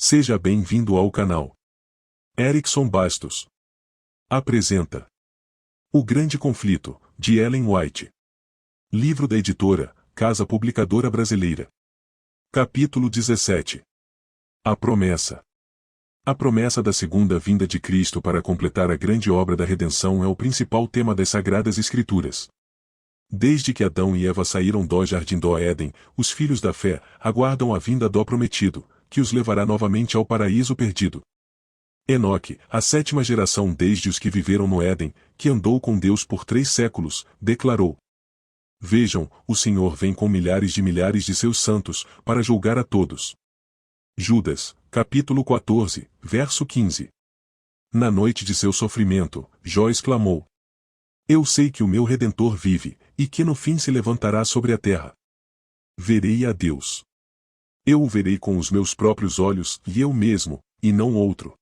Seja bem-vindo ao canal. Erickson Bastos apresenta O Grande Conflito, de Ellen White. Livro da editora, Casa Publicadora Brasileira. Capítulo 17. A Promessa. A promessa da segunda vinda de Cristo para completar a grande obra da redenção é o principal tema das Sagradas Escrituras. Desde que Adão e Eva saíram do jardim do Éden, os filhos da fé aguardam a vinda do prometido, que os levará novamente ao paraíso perdido. Enoque, a sétima geração desde os que viveram no Éden, que andou com Deus por 3 séculos, declarou: Vejam, o Senhor vem com milhares de seus santos, para julgar a todos. Judas, capítulo 14, verso 15. Na noite de seu sofrimento, Jó exclamou: Eu sei que o meu Redentor vive, e que no fim se levantará sobre a terra. Verei a Deus. Eu o verei com os meus próprios olhos, e eu mesmo, e não outro.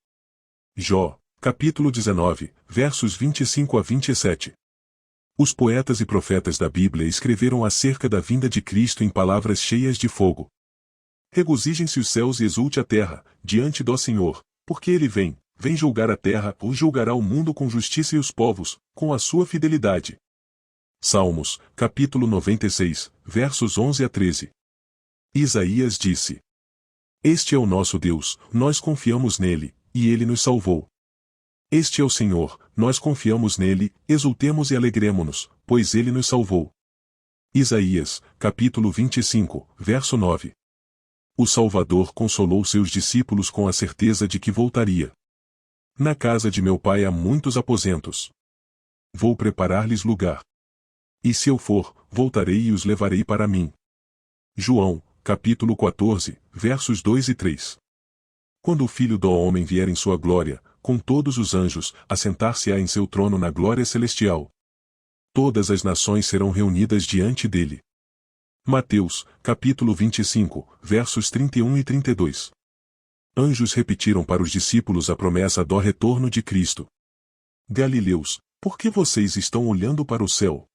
Jó, capítulo 19, versos 25 a 27. Os poetas e profetas da Bíblia escreveram acerca da vinda de Cristo em palavras cheias de fogo. Regozijem-se os céus e exulte a terra, diante do Senhor, porque ele vem julgar a terra, ou julgará o mundo com justiça e os povos, com a sua fidelidade. Salmos, capítulo 96, versos 11 a 13. Isaías disse: Este é o nosso Deus, nós confiamos nele, e ele nos salvou. Este é o Senhor, nós confiamos nele, exultemos e alegremo-nos, pois ele nos salvou. Isaías, capítulo 25, verso 9. O Salvador consolou seus discípulos com a certeza de que voltaria. Na casa de meu pai há muitos aposentos. Vou preparar-lhes lugar. E se eu for, voltarei e os levarei para mim. João, capítulo 14, versos 2 e 3. Quando o Filho do Homem vier em sua glória, com todos os anjos, assentar-se-á em seu trono na glória celestial. Todas as nações serão reunidas diante dele. Mateus, capítulo 25, versos 31 e 32. Anjos repetiram para os discípulos a promessa do retorno de Cristo. Galileus, por que vocês estão olhando para o céu?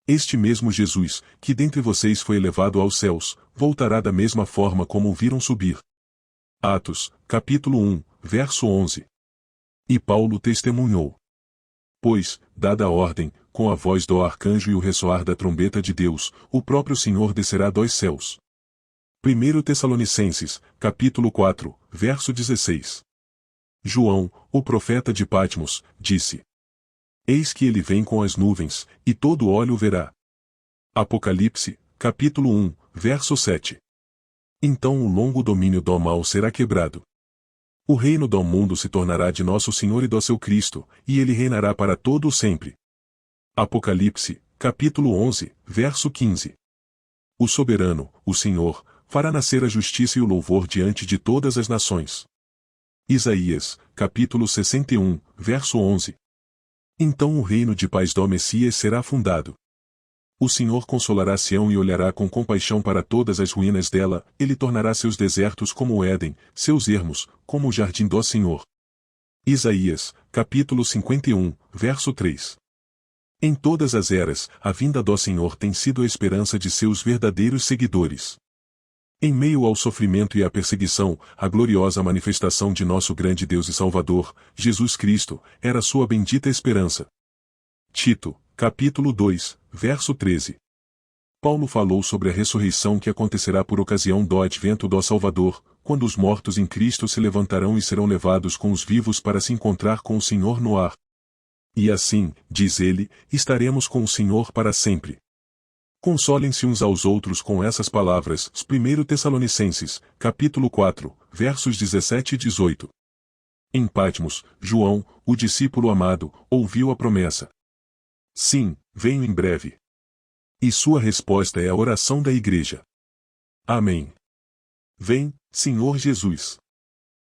Este mesmo Jesus, que dentre vocês foi elevado aos céus, voltará da mesma forma como o viram subir. Atos, capítulo 1, verso 11. E Paulo testemunhou: Pois, dada a ordem, com a voz do arcanjo e o ressoar da trombeta de Deus, o próprio Senhor descerá dos céus. 1 Tessalonicenses, capítulo 4, verso 16. João, o profeta de Patmos, disse: Eis que ele vem com as nuvens, e todo olho o verá. Apocalipse, capítulo 1, verso 7. Então o longo domínio do mal será quebrado. O reino do mundo se tornará de nosso Senhor e do seu Cristo, e ele reinará para todo o sempre. Apocalipse, capítulo 11, verso 15. O soberano, o Senhor, fará nascer a justiça e o louvor diante de todas as nações. Isaías, capítulo 61, verso 11. Então o reino de paz do Messias será fundado. O Senhor consolará Sião e olhará com compaixão para todas as ruínas dela, ele tornará seus desertos como o Éden, seus ermos, como o jardim do Senhor. Isaías, capítulo 51, verso 3. Em todas as eras, a vinda do Senhor tem sido a esperança de seus verdadeiros seguidores. Em meio ao sofrimento e à perseguição, a gloriosa manifestação de nosso grande Deus e Salvador, Jesus Cristo, era sua bendita esperança. Tito, capítulo 2, verso 13. Paulo falou sobre a ressurreição que acontecerá por ocasião do advento do Salvador, quando os mortos em Cristo se levantarão e serão levados com os vivos para se encontrar com o Senhor no ar. E assim, diz ele, estaremos com o Senhor para sempre. Consolem-se uns aos outros com essas palavras. 1 Tessalonicenses, capítulo 4, versos 17 e 18. Em Patmos, João, o discípulo amado, ouviu a promessa: Sim, venho em breve. E sua resposta é a oração da igreja. Amém. Vem, Senhor Jesus.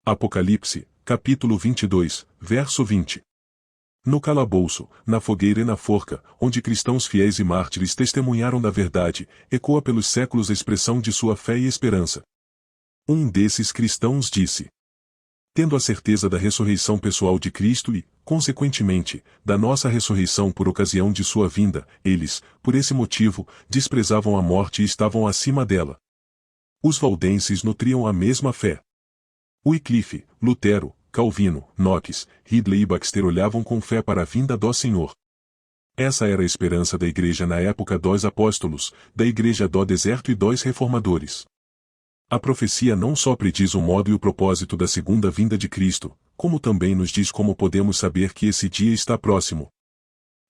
Apocalipse, capítulo 22, verso 20. No calabouço, na fogueira e na forca, onde cristãos fiéis e mártires testemunharam da verdade, ecoa pelos séculos a expressão de sua fé e esperança. Um desses cristãos disse: Tendo a certeza da ressurreição pessoal de Cristo e, consequentemente, da nossa ressurreição por ocasião de sua vinda, eles, por esse motivo, desprezavam a morte e estavam acima dela. Os valdenses nutriam a mesma fé. Wycliffe, Lutero, Calvino, Knox, Ridley e Baxter olhavam com fé para a vinda do Senhor. Essa era a esperança da igreja na época dos apóstolos, da igreja do deserto e dos reformadores. A profecia não só prediz o modo e o propósito da segunda vinda de Cristo, como também nos diz como podemos saber que esse dia está próximo.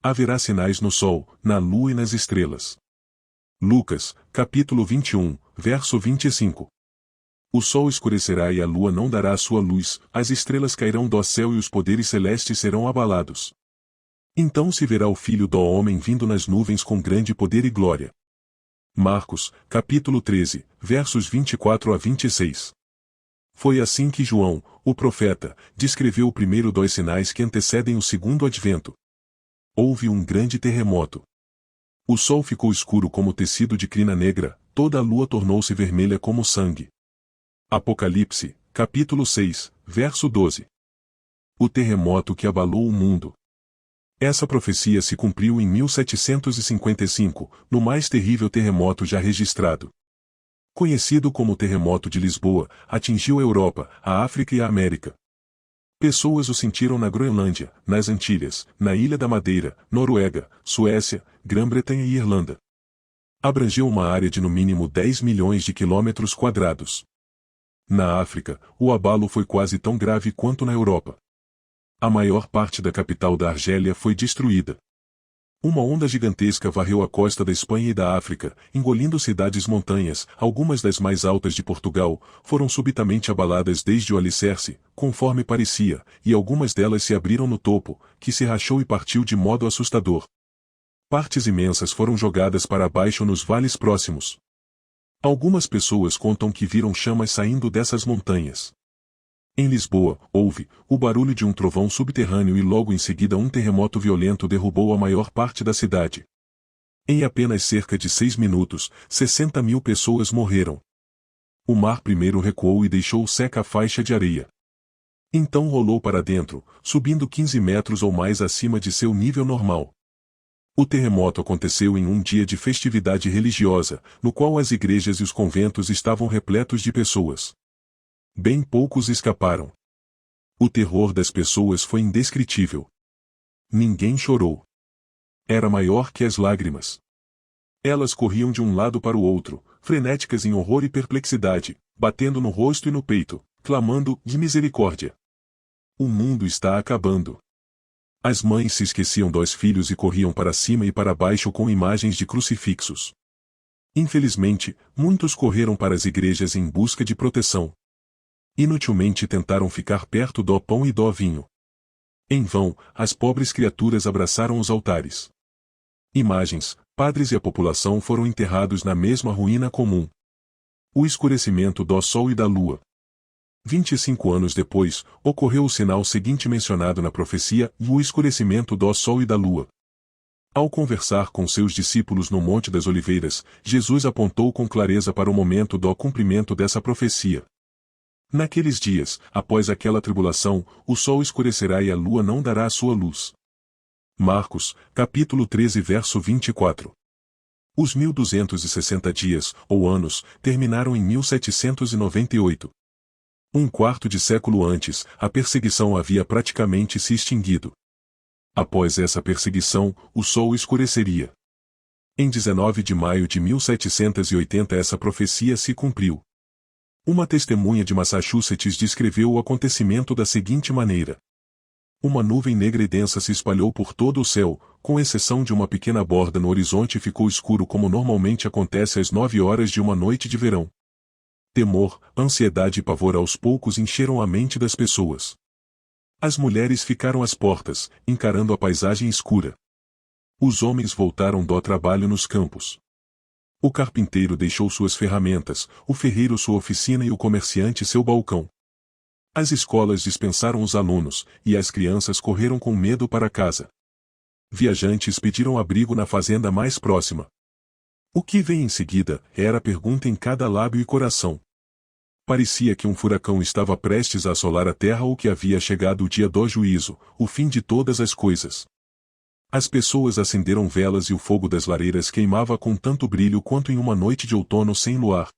Haverá sinais no sol, na lua e nas estrelas. Lucas, capítulo 21, verso 25. O sol escurecerá e a lua não dará a sua luz, as estrelas cairão do céu e os poderes celestes serão abalados. Então se verá o Filho do Homem vindo nas nuvens com grande poder e glória. Marcos, capítulo 13, versos 24 a 26. Foi assim que João, o profeta, descreveu o primeiro dos sinais que antecedem o segundo advento. Houve um grande terremoto. O sol ficou escuro como tecido de crina negra, toda a lua tornou-se vermelha como sangue. Apocalipse, capítulo 6, verso 12. O terremoto que abalou o mundo. Essa profecia se cumpriu em 1755, no mais terrível terremoto já registrado. Conhecido como o Terremoto de Lisboa, atingiu a Europa, a África e a América. Pessoas o sentiram na Groenlândia, nas Antilhas, na Ilha da Madeira, Noruega, Suécia, Grã-Bretanha e Irlanda. Abrangeu uma área de no mínimo 10 milhões de quilômetros quadrados. Na África, o abalo foi quase tão grave quanto na Europa. A maior parte da capital da Argélia foi destruída. Uma onda gigantesca varreu a costa da Espanha e da África, engolindo cidades montanhas, algumas das mais altas de Portugal, foram subitamente abaladas desde o alicerce, conforme parecia, e algumas delas se abriram no topo, que se rachou e partiu de modo assustador. Partes imensas foram jogadas para baixo nos vales próximos. Algumas pessoas contam que viram chamas saindo dessas montanhas. Em Lisboa, houve o barulho de um trovão subterrâneo e logo em seguida um terremoto violento derrubou a maior parte da cidade. Em apenas cerca de 6 minutos, 60 mil pessoas morreram. O mar primeiro recuou e deixou seca a faixa de areia. Então rolou para dentro, subindo 15 metros ou mais acima de seu nível normal. O terremoto aconteceu em um dia de festividade religiosa, no qual as igrejas e os conventos estavam repletos de pessoas. Bem poucos escaparam. O terror das pessoas foi indescritível. Ninguém chorou. Era maior que as lágrimas. Elas corriam de um lado para o outro, frenéticas em horror e perplexidade, batendo no rosto e no peito, clamando de misericórdia. O mundo está acabando. As mães se esqueciam dos filhos e corriam para cima e para baixo com imagens de crucifixos. Infelizmente, muitos correram para as igrejas em busca de proteção. Inutilmente tentaram ficar perto do pão e do vinho. Em vão, as pobres criaturas abraçaram os altares. Imagens, padres e a população foram enterrados na mesma ruína comum. O escurecimento do sol e da lua. 25 anos depois, ocorreu o sinal seguinte mencionado na profecia, o escurecimento do sol e da lua. Ao conversar com seus discípulos no Monte das Oliveiras, Jesus apontou com clareza para o momento do cumprimento dessa profecia. Naqueles dias, após aquela tribulação, o sol escurecerá e a lua não dará a sua luz. Marcos, capítulo 13 verso 24. Os 1260 dias, ou anos, terminaram em 1798. Um quarto de século antes, a perseguição havia praticamente se extinguido. Após essa perseguição, o sol escureceria. Em 19 de maio de 1780 essa profecia se cumpriu. Uma testemunha de Massachusetts descreveu o acontecimento da seguinte maneira. Uma nuvem negra e densa se espalhou por todo o céu, com exceção de uma pequena borda no horizonte ficou escuro como normalmente acontece às 9 horas de uma noite de verão. Temor, ansiedade e pavor aos poucos encheram a mente das pessoas. As mulheres ficaram às portas, encarando a paisagem escura. Os homens voltaram do trabalho nos campos. O carpinteiro deixou suas ferramentas, o ferreiro sua oficina e o comerciante seu balcão. As escolas dispensaram os alunos, e as crianças correram com medo para casa. Viajantes pediram abrigo na fazenda mais próxima. O que vem em seguida, era a pergunta em cada lábio e coração. Parecia que um furacão estava prestes a assolar a terra ou que havia chegado o dia do juízo, o fim de todas as coisas. As pessoas acenderam velas e o fogo das lareiras queimava com tanto brilho quanto em uma noite de outono sem luar.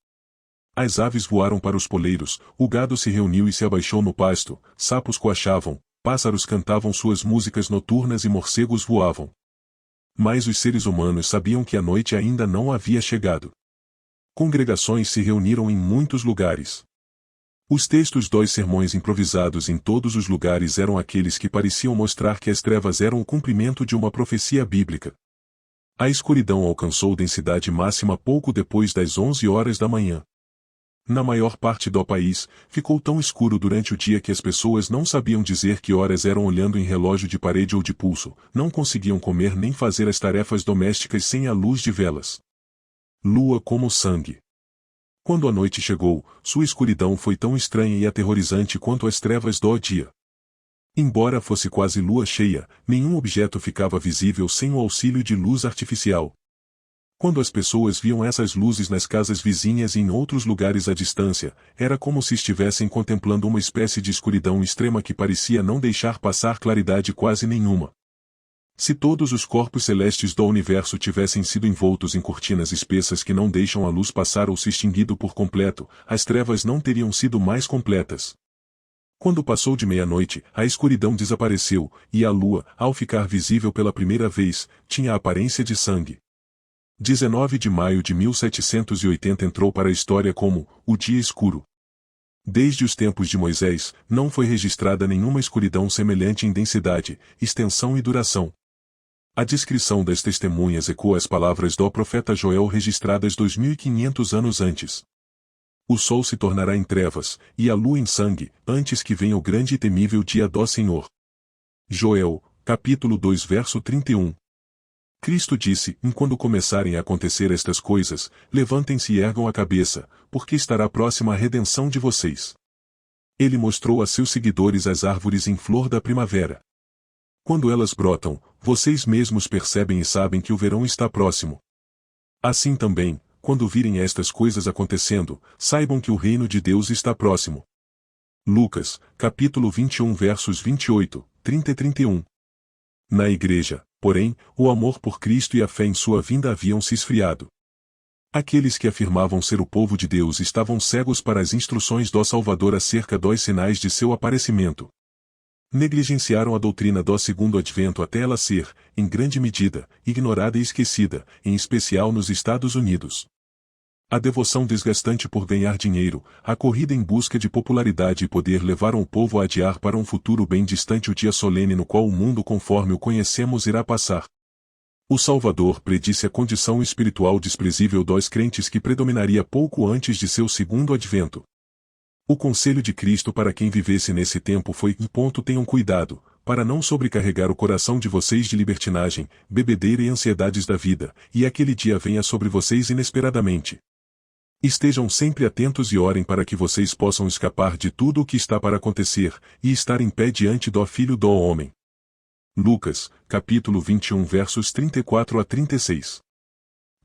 As aves voaram para os poleiros, o gado se reuniu e se abaixou no pasto, sapos coachavam, pássaros cantavam suas músicas noturnas e morcegos voavam. Mas os seres humanos sabiam que a noite ainda não havia chegado. Congregações se reuniram em muitos lugares. Os textos dos sermões improvisados em todos os lugares eram aqueles que pareciam mostrar que as trevas eram o cumprimento de uma profecia bíblica. A escuridão alcançou densidade máxima pouco depois das 11 horas da manhã. Na maior parte do país, ficou tão escuro durante o dia que as pessoas não sabiam dizer que horas eram olhando em relógio de parede ou de pulso, não conseguiam comer nem fazer as tarefas domésticas sem a luz de velas. Lua como sangue. Quando a noite chegou, sua escuridão foi tão estranha e aterrorizante quanto as trevas do dia. Embora fosse quase lua cheia, nenhum objeto ficava visível sem o auxílio de luz artificial. Quando as pessoas viam essas luzes nas casas vizinhas e em outros lugares à distância, era como se estivessem contemplando uma espécie de escuridão extrema que parecia não deixar passar claridade quase nenhuma. Se todos os corpos celestes do universo tivessem sido envoltos em cortinas espessas que não deixam a luz passar ou se extinguido por completo, as trevas não teriam sido mais completas. Quando passou de meia-noite, a escuridão desapareceu, e a lua, ao ficar visível pela primeira vez, tinha a aparência de sangue. 19 de maio de 1780 entrou para a história como o Dia Escuro. Desde os tempos de Moisés, não foi registrada nenhuma escuridão semelhante em densidade, extensão e duração. A descrição das testemunhas ecoa as palavras do profeta Joel registradas 2500 anos antes. O sol se tornará em trevas, e a lua em sangue, antes que venha o grande e temível dia do Senhor. Joel, capítulo 2 verso 31. Cristo disse, quando começarem a acontecer estas coisas, levantem-se e ergam a cabeça, porque estará próxima a redenção de vocês. Ele mostrou a seus seguidores as árvores em flor da primavera. Quando elas brotam, vocês mesmos percebem e sabem que o verão está próximo. Assim também, quando virem estas coisas acontecendo, saibam que o reino de Deus está próximo. Lucas, capítulo 21 versos 28, 30 e 31. Na igreja, porém, o amor por Cristo e a fé em sua vinda haviam se esfriado. Aqueles que afirmavam ser o povo de Deus estavam cegos para as instruções do Salvador acerca dos sinais de seu aparecimento. Negligenciaram a doutrina do segundo advento até ela ser, em grande medida, ignorada e esquecida, em especial nos Estados Unidos. A devoção desgastante por ganhar dinheiro, a corrida em busca de popularidade e poder levaram o povo a adiar para um futuro bem distante o dia solene no qual o mundo conforme o conhecemos irá passar. O Salvador predisse a condição espiritual desprezível dos crentes que predominaria pouco antes de seu segundo advento. O conselho de Cristo para quem vivesse nesse tempo foi: tenham cuidado, para não sobrecarregar o coração de vocês de libertinagem, bebedeira e ansiedades da vida, e aquele dia venha sobre vocês inesperadamente. Estejam sempre atentos e orem para que vocês possam escapar de tudo o que está para acontecer, e estar em pé diante do Filho do Homem. Lucas, capítulo 21 versos 34 a 36.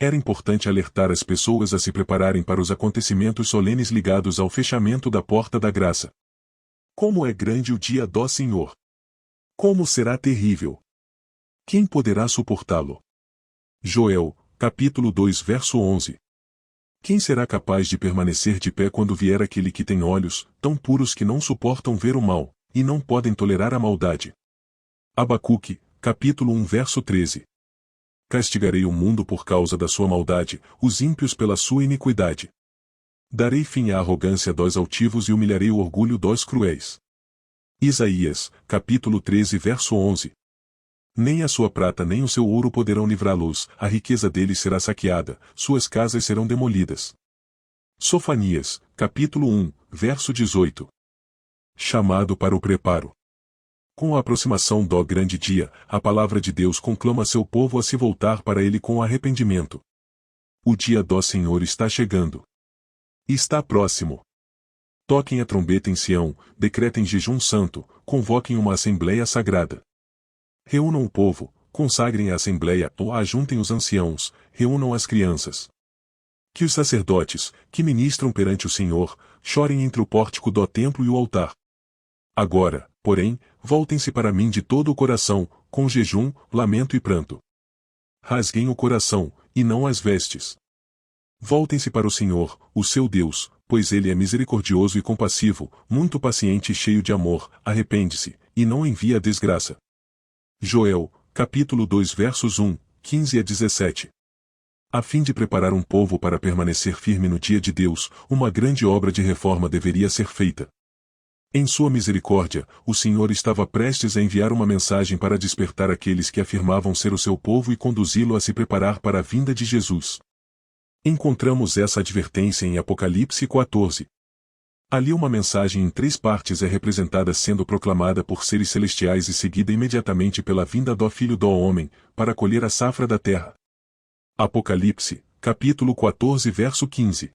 Era importante alertar as pessoas a se prepararem para os acontecimentos solenes ligados ao fechamento da porta da graça. Como é grande o dia do Senhor! Como será terrível! Quem poderá suportá-lo? Joel, capítulo 2 verso 11. Quem será capaz de permanecer de pé quando vier aquele que tem olhos, tão puros que não suportam ver o mal, e não podem tolerar a maldade? Abacuque, capítulo 1 verso 13. Castigarei o mundo por causa da sua maldade, os ímpios pela sua iniquidade. Darei fim à arrogância dos altivos e humilharei o orgulho dos cruéis. Isaías, capítulo 13 verso 11. Nem a sua prata nem o seu ouro poderão livrá-los, a riqueza deles será saqueada, suas casas serão demolidas. Sofanias, capítulo 1, verso 18. Chamado para o preparo. Com a aproximação do grande dia, a palavra de Deus conclama seu povo a se voltar para ele com arrependimento. O dia do Senhor está chegando. Está próximo. Toquem a trombeta em Sião, decretem jejum santo, convoquem uma assembleia sagrada. Reúnam o povo, consagrem a assembleia ou ajuntem os anciãos, reúnam as crianças. Que os sacerdotes, que ministram perante o Senhor, chorem entre o pórtico do templo e o altar. Agora, porém, voltem-se para mim de todo o coração, com jejum, lamento e pranto. Rasguem o coração, e não as vestes. Voltem-se para o Senhor, o seu Deus, pois ele é misericordioso e compassivo, muito paciente e cheio de amor, arrepende-se, e não envia a desgraça. Joel, capítulo 2 versos 1, 15 a 17. A fim de preparar um povo para permanecer firme no dia de Deus, uma grande obra de reforma deveria ser feita. Em sua misericórdia, o Senhor estava prestes a enviar uma mensagem para despertar aqueles que afirmavam ser o seu povo e conduzi-lo a se preparar para a vinda de Jesus. Encontramos essa advertência em Apocalipse 14. Ali uma mensagem em 3 partes é representada sendo proclamada por seres celestiais e seguida imediatamente pela vinda do Filho do Homem, para colher a safra da terra. Apocalipse, capítulo 14 verso 15.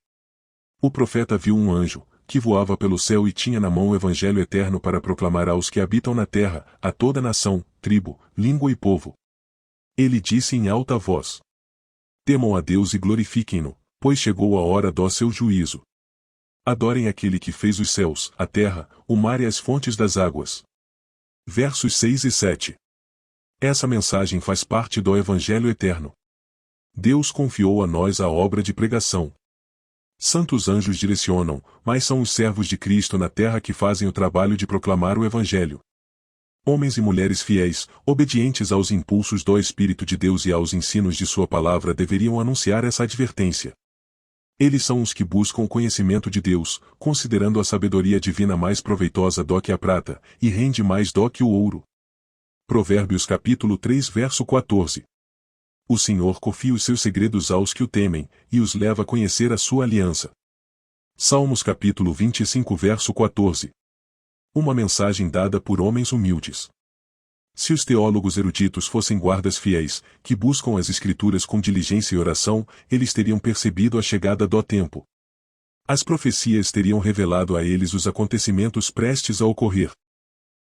O profeta viu um anjo, que voava pelo céu e tinha na mão o evangelho eterno para proclamar aos que habitam na terra, a toda nação, tribo, língua e povo. Ele disse em alta voz: Temam a Deus e glorifiquem-no, pois chegou a hora do seu juízo. Adorem aquele que fez os céus, a terra, o mar e as fontes das águas. Versos 6 e 7. Essa mensagem faz parte do evangelho eterno. Deus confiou a nós a obra de pregação. Santos anjos direcionam, mas são os servos de Cristo na terra que fazem o trabalho de proclamar o Evangelho. Homens e mulheres fiéis, obedientes aos impulsos do Espírito de Deus e aos ensinos de sua palavra deveriam anunciar essa advertência. Eles são os que buscam o conhecimento de Deus, considerando a sabedoria divina mais proveitosa do que a prata, e rende mais do que o ouro. Provérbios capítulo 3 verso 14. O Senhor confia os seus segredos aos que o temem, e os leva a conhecer a sua aliança. Salmos capítulo 25 verso 14. Uma mensagem dada por homens humildes. Se os teólogos eruditos fossem guardas fiéis, que buscam as Escrituras com diligência e oração, eles teriam percebido a chegada do tempo. As profecias teriam revelado a eles os acontecimentos prestes a ocorrer.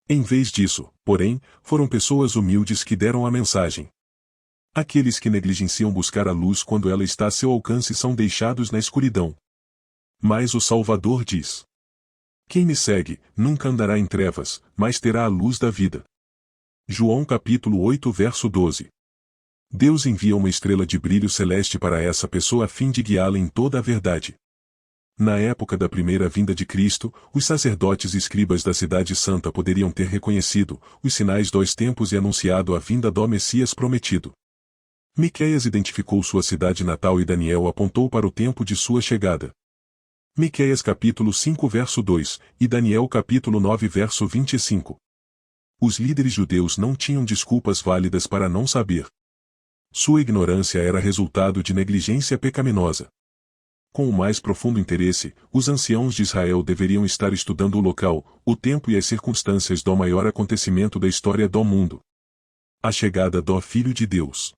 Em vez disso, porém, foram pessoas humildes que deram a mensagem. Aqueles que negligenciam buscar a luz quando ela está a seu alcance são deixados na escuridão. Mas o Salvador diz: Quem me segue, nunca andará em trevas, mas terá a luz da vida. João capítulo 8 verso 12. Deus envia uma estrela de brilho celeste para essa pessoa a fim de guiá-la em toda a verdade. Na época da primeira vinda de Cristo, os sacerdotes e escribas da cidade santa poderiam ter reconhecido os sinais dos tempos e anunciado a vinda do Messias prometido. Miqueias identificou sua cidade natal e Daniel apontou para o tempo de sua chegada. Miqueias capítulo 5 verso 2, e Daniel capítulo 9 verso 25. Os líderes judeus não tinham desculpas válidas para não saber. Sua ignorância era resultado de negligência pecaminosa. Com o mais profundo interesse, os anciãos de Israel deveriam estar estudando o local, o tempo e as circunstâncias do maior acontecimento da história do mundo. A chegada do Filho de Deus.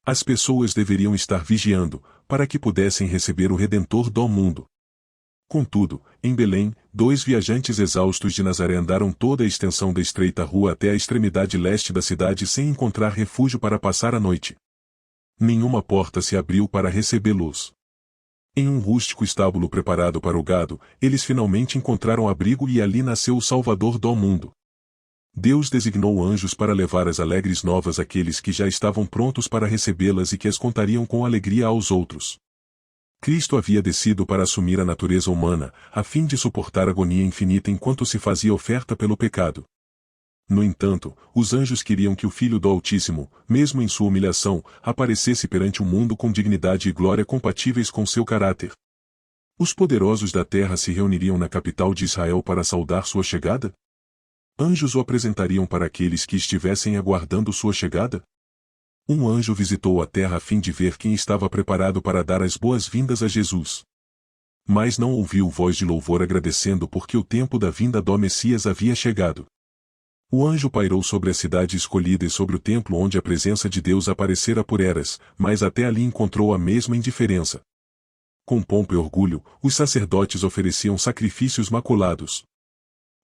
As pessoas deveriam estar vigiando, para que pudessem receber o Redentor do mundo. Contudo, em Belém, 2 viajantes exaustos de Nazaré andaram toda a extensão da estreita rua até a extremidade leste da cidade sem encontrar refúgio para passar a noite. Nenhuma porta se abriu para recebê-los. Em um rústico estábulo preparado para o gado, eles finalmente encontraram abrigo e ali nasceu o Salvador do mundo. Deus designou anjos para levar as alegres novas àqueles que já estavam prontos para recebê-las e que as contariam com alegria aos outros. Cristo havia descido para assumir a natureza humana, a fim de suportar agonia infinita enquanto se fazia oferta pelo pecado. No entanto, os anjos queriam que o Filho do Altíssimo, mesmo em sua humilhação, aparecesse perante o mundo com dignidade e glória compatíveis com seu caráter. Os poderosos da terra se reuniriam na capital de Israel para saudar sua chegada? Anjos o apresentariam para aqueles que estivessem aguardando sua chegada? Um anjo visitou a terra a fim de ver quem estava preparado para dar as boas-vindas a Jesus. Mas não ouviu voz de louvor agradecendo porque o tempo da vinda do Messias havia chegado. O anjo pairou sobre a cidade escolhida e sobre o templo onde a presença de Deus aparecera por eras, mas até ali encontrou a mesma indiferença. Com pompa e orgulho, os sacerdotes ofereciam sacrifícios maculados.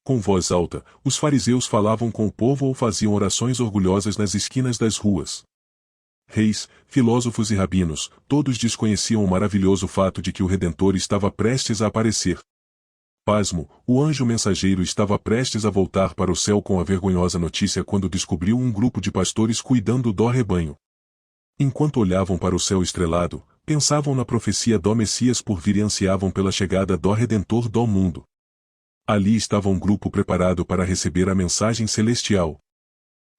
Com voz alta, os fariseus falavam com o povo ou faziam orações orgulhosas nas esquinas das ruas. Reis, filósofos e rabinos, todos desconheciam o maravilhoso fato de que o Redentor estava prestes a aparecer. Pasmo, o anjo mensageiro estava prestes a voltar para o céu com a vergonhosa notícia quando descobriu um grupo de pastores cuidando do rebanho. Enquanto olhavam para o céu estrelado, pensavam na profecia do Messias por vir e ansiavam pela chegada do Redentor do mundo. Ali estava um grupo preparado para receber a mensagem celestial.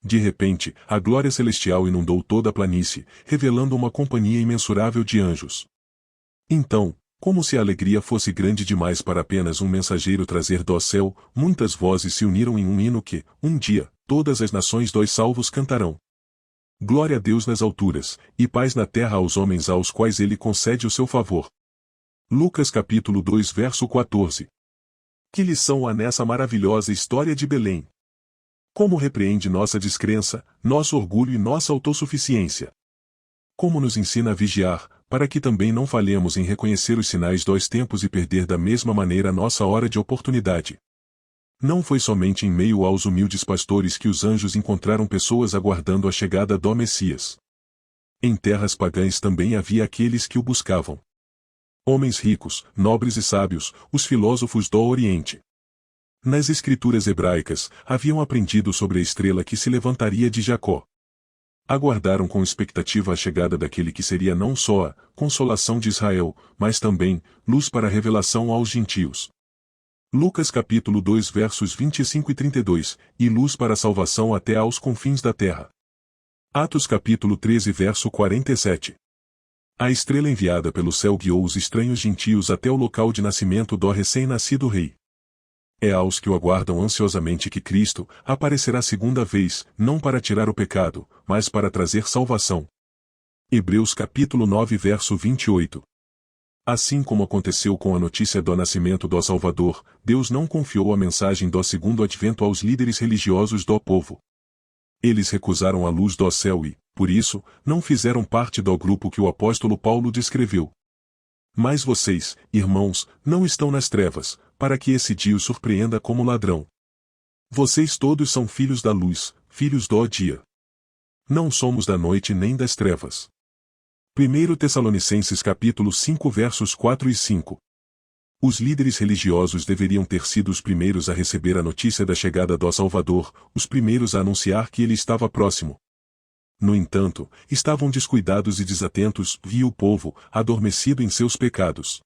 De repente, a glória celestial inundou toda a planície, revelando uma companhia imensurável de anjos. Então, como se a alegria fosse grande demais para apenas um mensageiro trazer do céu, muitas vozes se uniram em um hino que, um dia, todas as nações dos salvos cantarão. Glória a Deus nas alturas, e paz na terra aos homens aos quais ele concede o seu favor. Lucas capítulo 2 verso 14. Que lição há nessa maravilhosa história de Belém? Como repreende nossa descrença, nosso orgulho e nossa autossuficiência? Como nos ensina a vigiar, para que também não falhemos em reconhecer os sinais dos tempos e perder da mesma maneira nossa hora de oportunidade? Não foi somente em meio aos humildes pastores que os anjos encontraram pessoas aguardando a chegada do Messias. Em terras pagãs também havia aqueles que o buscavam. Homens ricos, nobres e sábios, os filósofos do Oriente. Nas escrituras hebraicas, haviam aprendido sobre a estrela que se levantaria de Jacó. Aguardaram com expectativa a chegada daquele que seria não só a consolação de Israel, mas também luz para a revelação aos gentios. Lucas capítulo 2 versos 25 e 32, e luz para a salvação até aos confins da terra. Atos capítulo 13 verso 47. A estrela enviada pelo céu guiou os estranhos gentios até o local de nascimento do recém-nascido rei. É aos que o aguardam ansiosamente que Cristo aparecerá segunda vez, não para tirar o pecado, mas para trazer salvação. Hebreus capítulo 9 verso 28. Assim como aconteceu com a notícia do nascimento do Salvador, Deus não confiou a mensagem do segundo advento aos líderes religiosos do povo. Eles recusaram a luz do céu e, por isso, não fizeram parte do grupo que o apóstolo Paulo descreveu. Mas vocês, irmãos, não estão nas trevas, para que esse dia os surpreenda como ladrão. Vocês todos são filhos da luz, filhos do dia. Não somos da noite nem das trevas. 1 Tessalonicenses capítulo 5 versos 4 e 5. Os líderes religiosos deveriam ter sido os primeiros a receber a notícia da chegada do Salvador, os primeiros a anunciar que ele estava próximo. No entanto, estavam descuidados e desatentos, viu o povo, adormecido em seus pecados.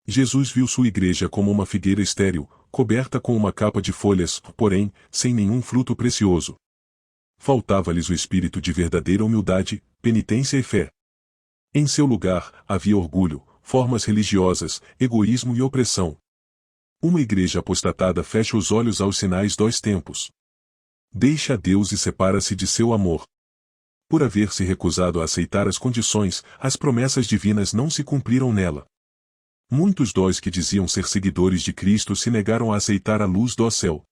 Jesus viu sua igreja como uma figueira estéril, coberta com uma capa de folhas, porém, sem nenhum fruto precioso. Faltava-lhes o espírito de verdadeira humildade, penitência e fé. Em seu lugar, havia orgulho, formas religiosas, egoísmo e opressão. Uma igreja apostatada fecha os olhos aos sinais dos tempos. Deixa a Deus e separa-se de seu amor. Por haver se recusado a aceitar as condições, as promessas divinas não se cumpriram nela. Muitos dos que diziam ser seguidores de Cristo se negaram a aceitar a luz do céu.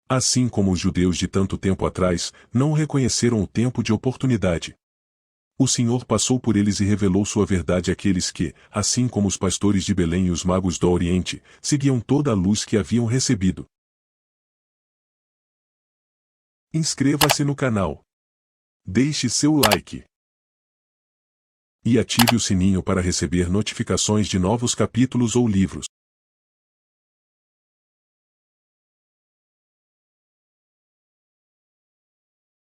Assim como os judeus de tanto tempo atrás, não reconheceram o tempo de oportunidade. O Senhor passou por eles e revelou sua verdade àqueles que, assim como os pastores de Belém e os magos do Oriente, seguiam toda a luz que haviam recebido. Inscreva-se no canal. Deixe seu like. E ative o sininho para receber notificações de novos capítulos ou livros.